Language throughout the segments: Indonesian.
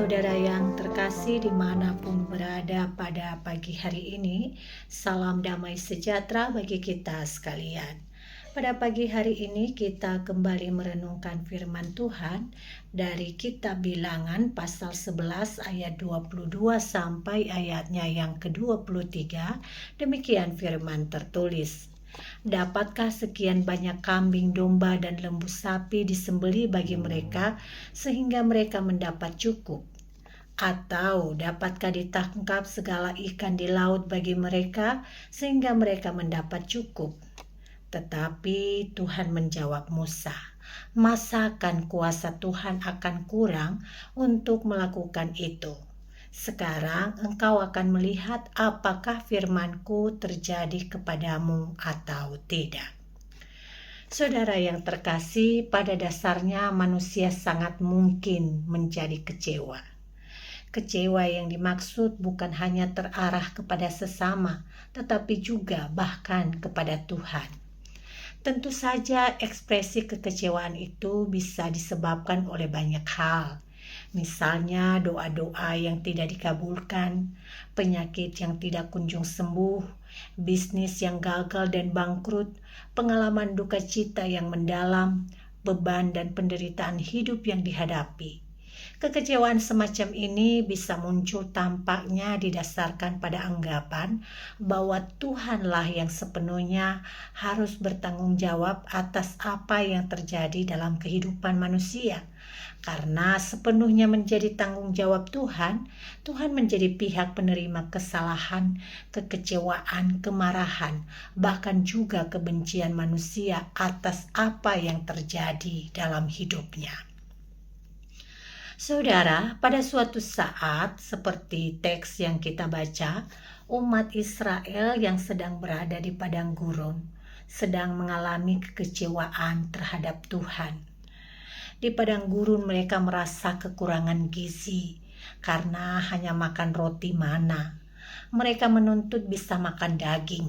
Saudara yang terkasih dimanapun berada pada pagi hari ini, salam damai sejahtera bagi kita sekalian. Pada pagi hari ini kita kembali merenungkan firman Tuhan dari kitab Bilangan pasal 11 ayat 22 sampai ayatnya yang ke-23. Demikian firman tertulis. Dapatkah sekian banyak kambing, domba, dan lembu sapi disembelih bagi mereka sehingga mereka mendapat cukup? Atau dapatkah ditangkap segala ikan di laut bagi mereka sehingga mereka mendapat cukup? Tetapi Tuhan menjawab Musa, masakan kuasa Tuhan akan kurang untuk melakukan itu? Sekarang engkau akan melihat apakah firman-Ku terjadi kepadamu atau tidak. Saudara yang terkasih, pada dasarnya manusia sangat mungkin menjadi kecewa. Kecewa yang dimaksud bukan hanya terarah kepada sesama, tetapi juga bahkan kepada Tuhan. Tentu saja ekspresi kekecewaan itu bisa disebabkan oleh banyak hal. Misalnya doa-doa yang tidak dikabulkan, penyakit yang tidak kunjung sembuh, bisnis yang gagal dan bangkrut, pengalaman duka cita yang mendalam, beban dan penderitaan hidup yang dihadapi. Kekecewaan semacam ini bisa muncul tampaknya didasarkan pada anggapan bahwa Tuhanlah yang sepenuhnya harus bertanggung jawab atas apa yang terjadi dalam kehidupan manusia. Karena sepenuhnya menjadi tanggung jawab Tuhan, Tuhan menjadi pihak penerima kesalahan, kekecewaan, kemarahan, bahkan juga kebencian manusia atas apa yang terjadi dalam hidupnya. Saudara, pada suatu saat seperti teks yang kita baca, umat Israel yang sedang berada di padang gurun sedang mengalami kekecewaan terhadap Tuhan. Di padang gurun mereka merasa kekurangan gizi karena hanya makan roti mana. Mereka menuntut bisa makan daging.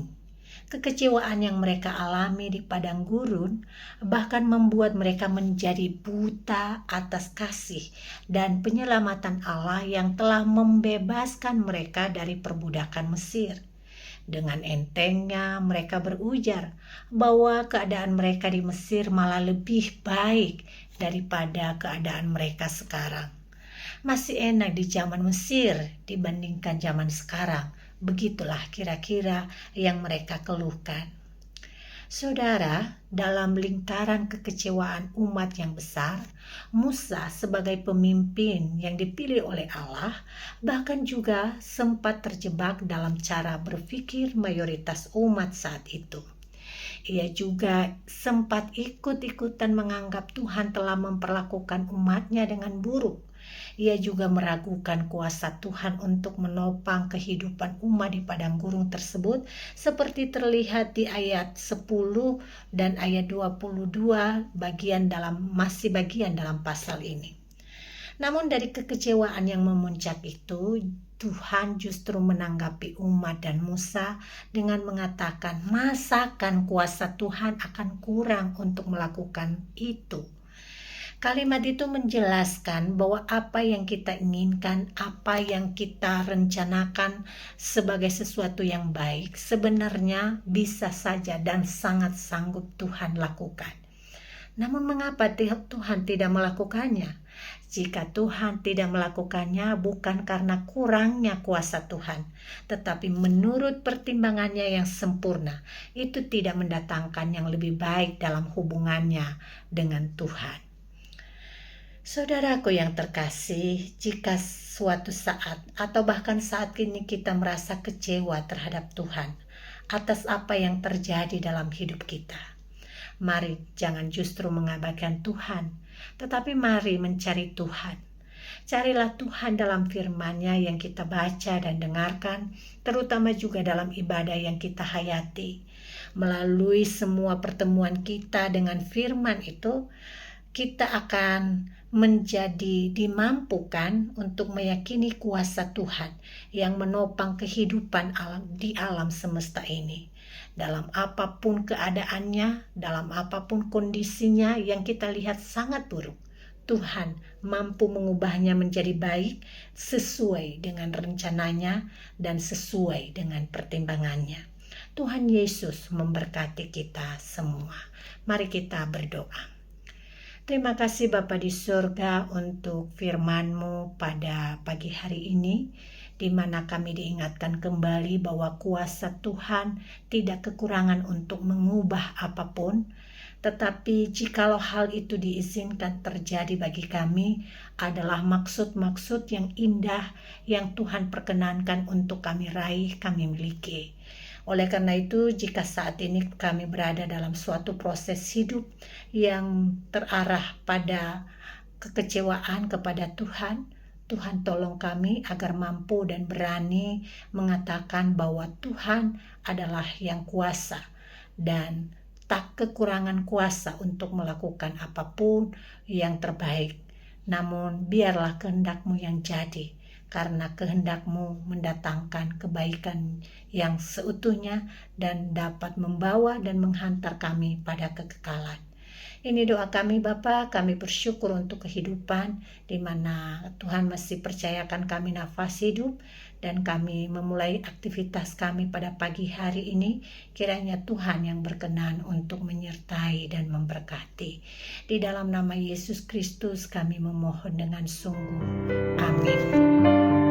Kekecewaan yang mereka alami di padang gurun bahkan membuat mereka menjadi buta atas kasih dan penyelamatan Allah yang telah membebaskan mereka dari perbudakan Mesir. Dengan entengnya mereka berujar bahwa keadaan mereka di Mesir malah lebih baik daripada keadaan mereka sekarang. Masih enak di zaman Mesir dibandingkan zaman sekarang. Begitulah kira-kira yang mereka keluhkan. Saudara, dalam lingkaran kekecewaan umat yang besar, Musa sebagai pemimpin yang dipilih oleh Allah bahkan juga sempat terjebak dalam cara berpikir mayoritas umat saat itu. Ia juga sempat ikut-ikutan menganggap Tuhan telah memperlakukan umatnya dengan buruk. Ia juga meragukan kuasa Tuhan untuk menopang kehidupan umat di padang gurun tersebut seperti terlihat di ayat 10 dan ayat 22 bagian dalam pasal ini. Namun dari kekecewaan yang memuncak itu, Tuhan justru menanggapi umat dan Musa dengan mengatakan, masakan kuasa Tuhan akan kurang untuk melakukan itu? Kalimat itu menjelaskan bahwa apa yang kita inginkan, apa yang kita rencanakan sebagai sesuatu yang baik, sebenarnya bisa saja dan sangat sanggup Tuhan lakukan. Namun mengapa Tuhan tidak melakukannya? Jika Tuhan tidak melakukannya bukan karena kurangnya kuasa Tuhan, tetapi menurut pertimbangannya yang sempurna, itu tidak mendatangkan yang lebih baik dalam hubungannya dengan Tuhan. Saudaraku yang terkasih, jika suatu saat atau bahkan saat ini kita merasa kecewa terhadap Tuhan atas apa yang terjadi dalam hidup kita, mari jangan justru mengabaikan Tuhan, tetapi mari mencari Tuhan. Carilah Tuhan dalam firman-Nya yang kita baca dan dengarkan, terutama juga dalam ibadah yang kita hayati. Melalui semua pertemuan kita dengan firman itu, kita akan menjadi dimampukan untuk meyakini kuasa Tuhan yang menopang kehidupan di alam semesta ini. Dalam apapun keadaannya, dalam apapun kondisinya yang kita lihat sangat buruk, Tuhan mampu mengubahnya menjadi baik sesuai dengan rencananya dan sesuai dengan pertimbangannya. Tuhan Yesus memberkati kita semua. Mari kita berdoa. Terima kasih Bapa di surga untuk firman-Mu pada pagi hari ini, di mana kami diingatkan kembali bahwa kuasa Tuhan tidak kekurangan untuk mengubah apapun. Tetapi jikalau hal itu diizinkan terjadi bagi kami adalah maksud-maksud yang indah yang Tuhan perkenankan untuk kami raih, kami miliki. Oleh karena itu, jika saat ini kami berada dalam suatu proses hidup yang terarah pada kekecewaan kepada Tuhan, Tuhan tolong kami agar mampu dan berani mengatakan bahwa Tuhan adalah yang kuasa dan tak kekurangan kuasa untuk melakukan apapun yang terbaik. Namun biarlah kehendak-Mu yang jadi, karena kehendak-Mu mendatangkan kebaikan yang seutuhnya dan dapat membawa dan menghantar kami pada kekekalan. Ini doa kami Bapa, kami bersyukur untuk kehidupan di mana Tuhan masih percayakan kami nafas hidup dan kami memulai aktivitas kami pada pagi hari ini. Kiranya Tuhan yang berkenan untuk menyertai dan memberkati. Di dalam nama Yesus Kristus kami memohon dengan sungguh. Amin.